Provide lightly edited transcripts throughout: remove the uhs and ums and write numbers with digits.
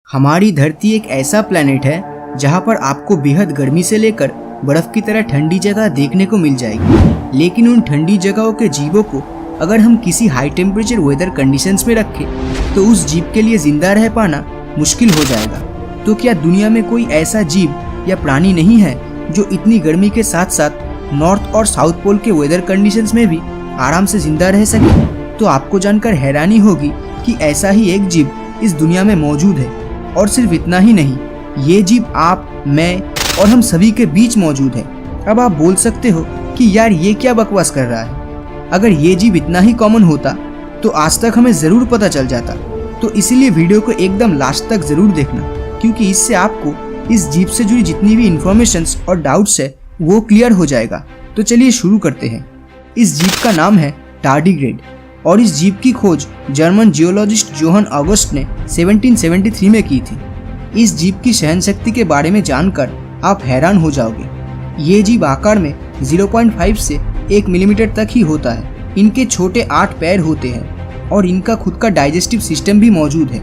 हमारी धरती एक ऐसा प्लेनेट है जहाँ पर आपको बेहद गर्मी से लेकर बर्फ की तरह ठंडी जगह देखने को मिल जाएगी। लेकिन उन ठंडी जगहों के जीवों को अगर हम किसी हाई टेम्परेचर वेदर कंडीशंस में रखें तो उस जीव के लिए जिंदा रह पाना मुश्किल हो जाएगा। तो क्या दुनिया में कोई ऐसा जीव या प्राणी नहीं है जो इतनी गर्मी के साथ साथ नॉर्थ और साउथ पोल के वेदर कंडीशंस में भी आराम से जिंदा रह सके? तो आपको जानकर हैरानी होगी कि ऐसा ही एक जीव इस दुनिया में मौजूद है। और सिर्फ इतना ही नहीं, ये जीव आप, मैं और हम सभी के बीच मौजूद है। अब आप बोल सकते हो कि यार ये क्या बकवास कर रहा है। अगर ये जीव इतना ही कॉमन होता तो आज तक हमें जरूर पता चल जाता। तो इसीलिए वीडियो को एकदम लास्ट तक जरूर देखना, क्योंकि इससे आपको इस जीव से जुड़ी जितनी भी इंफॉर्मेशंस और डाउट्स है वो क्लियर हो जाएगा। तो चलिए शुरू करते हैं। इस जीव का नाम है टार्डिग्रेड और इस जीव की खोज जर्मन जियोलॉजिस्ट जोहान ऑगस्ट ने 1773 में की थी। इस जीव की सहन शक्ति के बारे में जानकर आप हैरान हो जाओगे। ये जीव आकार में 0.5 से 1 मिलीमीटर तक ही होता है। इनके छोटे 8 पैर होते हैं और इनका खुद का डाइजेस्टिव सिस्टम भी मौजूद है।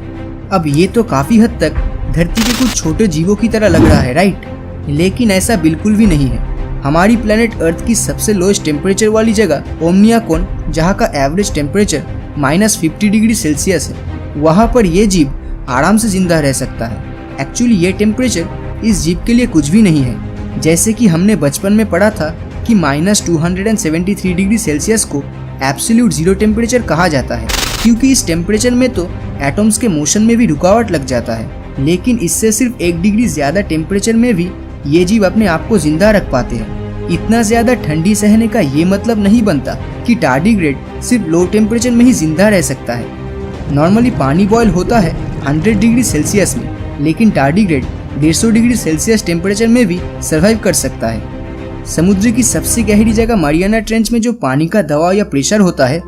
अब ये तो काफी हद तक धरती के कुछ छोटे जीवों की तरह लग रहा है, राइट? लेकिन ऐसा बिल्कुल भी नहीं है। हमारी प्लेनेट अर्थ की सबसे लोएस्ट टेम्परेचर वाली जगह ओमनियाकोन, जहाँ का एवरेज टेम्परेचर -50 डिग्री सेल्सियस है, वहाँ पर ये जीव आराम से जिंदा रह सकता है। एक्चुअली ये टेम्परेचर इस जीव के लिए कुछ भी नहीं है। जैसे कि हमने बचपन में पढ़ा था कि -273 डिग्री सेल्सियस को एब्सोल्यूट जीरो टेम्परेचर कहा जाता है, क्योंकि इस टेम्परेचर में तो एटम्स के मोशन में भी रुकावट लग जाता है। लेकिन इससे सिर्फ 1 डिग्री ज्यादा टेम्परेचर में भी ये जीव अपने आप को जिंदा रख पाते हैं। इतना ज्यादा ठंडी सहने का ये मतलब नहीं बनता कि टार्डिग्रेड सिर्फ लो टेम्परेचर में ही जिंदा रह सकता है। नॉर्मली पानी बॉयल होता है 100 डिग्री सेल्सियस में, लेकिन टार्डिग्रेड 150 डिग्री सेल्सियस टेम्परेचर में भी सर्वाइव कर सकता है। समुद्र की सबसे गहरी जगह मारियाना ट्रेंच में जो पानी का दबाव या प्रेशर होता है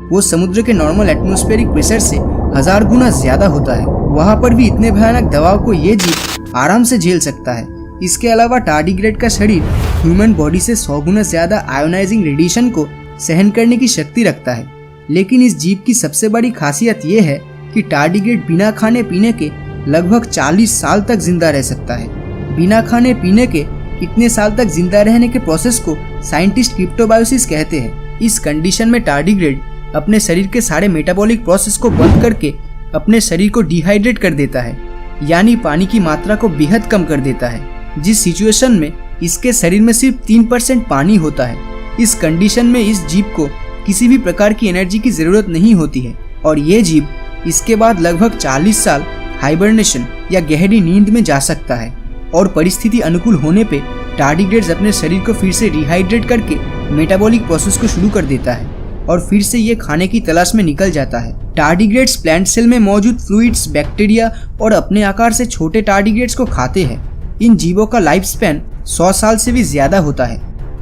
वो समुद्र के नॉर्मल एटमॉस्फेरिक प्रेशर से 1000 गुना ज्यादा होता है। वहाँ पर भी इतने भयानक दबाव को ये जीव आराम से झेल सकता है। इसके अलावा टार्डिग्रेड का शरीर ह्यूमन बॉडी से 100 गुना ज्यादा आयोनाइजिंग रेडिएशन को सहन करने की शक्ति रखता है। लेकिन इस जीव की सबसे बड़ी खासियत ये है कि टार्डिग्रेड बिना खाने पीने के लगभग 40 साल तक जिंदा रह सकता है। बिना खाने पीने के इतने साल तक जिंदा रहने के प्रोसेस को साइंटिस्ट क्रिप्टोबायोसिस कहते हैं। इस कंडीशन में टार्डिग्रेड अपने शरीर के सारे मेटाबॉलिक प्रोसेस को बंद करके अपने शरीर को डिहाइड्रेट कर देता है, यानी पानी की मात्रा को बेहद कम कर देता है, जिस सिचुएशन में इसके शरीर में सिर्फ 3% पानी होता है। इस कंडीशन में इस जीव को किसी भी प्रकार की एनर्जी की जरूरत नहीं होती है और ये जीव इसके बाद लगभग 40 साल हाइबरनेशन या गहरी नींद में जा सकता है। और परिस्थिति अनुकूल होने पे टार्डिग्रेड्स अपने शरीर को फिर से रिहाइड्रेट करके मेटाबॉलिक प्रोसेस को शुरू कर देता है और फिर से ये खाने की तलाश में निकल जाता है। टार्डिग्रेड्स प्लांट सेल में मौजूद फ्लूइड्स, बैक्टीरिया और अपने आकार से छोटे टार्डिग्रेड्स को खाते हैं। इन जीवों का लाइफ स्पैन 100 साल से भी ज्यादा होता है।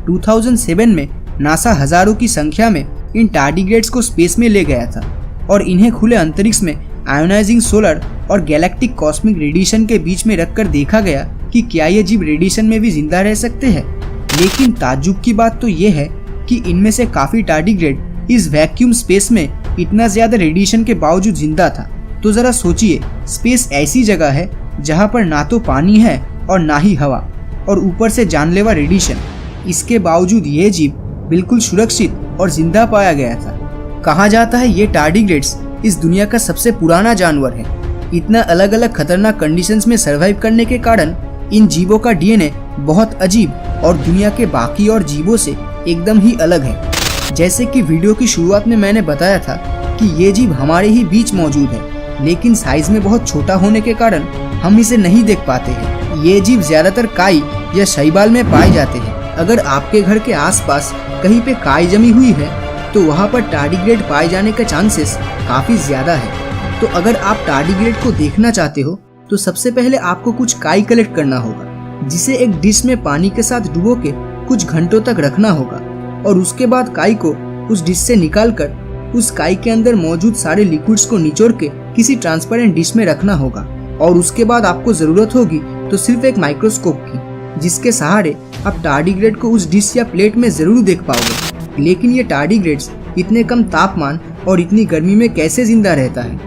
2007 में नासा हजारों की संख्या में इन टार्डिग्रेड्स को स्पेस में ले गया था और इन्हें खुले अंतरिक्ष में आयोनाइजिंग सोलर और गैलेक्टिक कॉस्मिक रेडिएशन के बीच में रखकर देखा गया कि क्या ये जीव रेडिएशन में भी जिंदा रह सकते हैं। लेकिन ताज्जुब की बात तो ये है कि इनमें से काफी टार्डिग्रेड इस वैक्यूम स्पेस में इतना ज्यादा रेडिएशन के बावजूद जिंदा था। तो जरा सोचिए, स्पेस ऐसी जगह है जहाँ पर ना तो पानी है और ना ही हवा, और ऊपर से जानलेवा रेडिएशन। इसके बावजूद ये जीव बिल्कुल सुरक्षित और जिंदा पाया गया था। कहा जाता है ये टार्डिग्रेड्स इस दुनिया का सबसे पुराना जानवर है। इतना अलग अलग खतरनाक कंडीशंस में सरवाइव करने के कारण इन जीवों का डीएनए बहुत अजीब और दुनिया के बाकी और जीवों से एकदम ही अलग है। जैसे कि वीडियो की शुरुआत में मैंने बताया था कि ये जीव हमारे ही बीच मौजूद है, लेकिन साइज में बहुत छोटा होने के कारण हम इसे नहीं देख पाते हैं। ये जीव ज्यादातर काई या शैवाल में पाए जाते हैं। अगर आपके घर के आसपास कहीं पे काई जमी हुई है तो वहाँ पर टार्डिग्रेड पाए जाने का चांसेस काफी ज्यादा है। तो अगर आप टार्डिग्रेड को देखना चाहते हो तो सबसे पहले आपको कुछ काई कलेक्ट करना होगा, जिसे एक डिश में पानी के साथ डुबो के कुछ घंटों तक रखना होगा और उसके बाद काई को उस डिश से निकालकर उस काई के अंदर मौजूद सारे लिक्विड्स को निचोड़ के किसी ट्रांसपेरेंट डिश में रखना होगा। और उसके बाद आपको जरूरत होगी तो सिर्फ एक माइक्रोस्कोप की, जिसके सहारे आप टार्डिग्रेड को उस डिश या प्लेट में जरूर देख पाओगे। लेकिन ये टार्डिग्रेड्स इतने कम तापमान और इतनी गर्मी में कैसे जिंदा रहता है?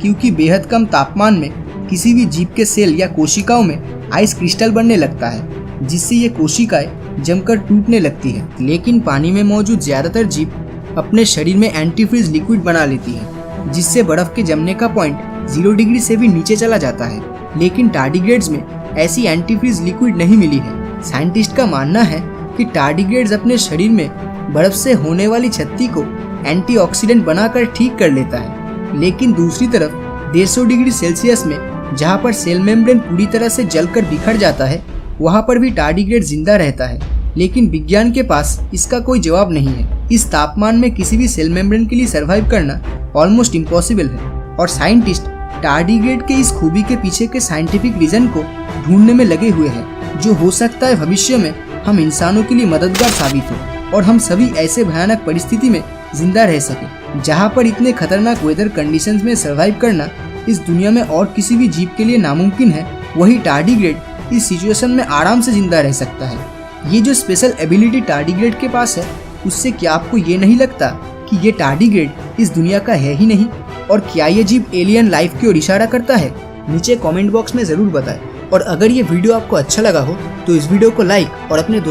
क्योंकि बेहद कम तापमान में किसी भी जीव के सेल या कोशिकाओं में आइस क्रिस्टल बनने लगता है, जिससे ये कोशिकाएं जमकर टूटने लगती है। लेकिन पानी में मौजूद ज्यादातर जीव अपने शरीर में एंटीफ्रीज लिक्विड बना लेती है, जिससे बर्फ के जमने का पॉइंट 0 डिग्री से भी नीचे चला जाता है। लेकिन टार्डिग्रेड्स में ऐसी एंटीफ्रीज लिक्विड नहीं मिली है। साइंटिस्ट का मानना है कि टार्डिग्रेड्स अपने शरीर में बर्फ से होने वाली क्षति को एंटीऑक्सीडेंट बनाकर ठीक कर लेता है। लेकिन दूसरी तरफ 150 डिग्री सेल्सियस में जहाँ पर सेल मेम्ब्रेन पूरी तरह से जलकर बिखर जाता है, वहाँ पर भी टार्डिग्रेड जिंदा रहता है। लेकिन विज्ञान के पास इसका कोई जवाब नहीं है। इस तापमान में किसी भी सेल मेम्ब्रेन के लिए सर्वाइव करना ऑलमोस्ट इम्पॉसिबल है और साइंटिस्ट टार्डिग्रेड के इस खूबी के पीछे के साइंटिफिक रीजन को ढूंढने में लगे हुए हैं, जो हो सकता है भविष्य में हम इंसानों के लिए मददगार साबित हो और हम सभी ऐसे भयानक परिस्थिति में जिंदा रह सके जहाँ पर इतने खतरनाक वेदर कंडीशंस में सर्वाइव करना इस दुनिया में और किसी भी जीव के लिए नामुमकिन है। वही टार्डिग्रेड इस सिचुएशन में आराम से जिंदा रह सकता है। ये जो स्पेशल एबिलिटी टार्डिग्रेड के पास है, उससे क्या आपको ये नहीं लगता कि ये टार्डिग्रेड इस दुनिया का है ही नहीं? और क्या ये जीव एलियन लाइफ की ओर इशारा करता है? नीचे कमेंट बॉक्स में जरूर बताएं। और अगर ये वीडियो आपको अच्छा लगा हो तो इस वीडियो को लाइक और अपने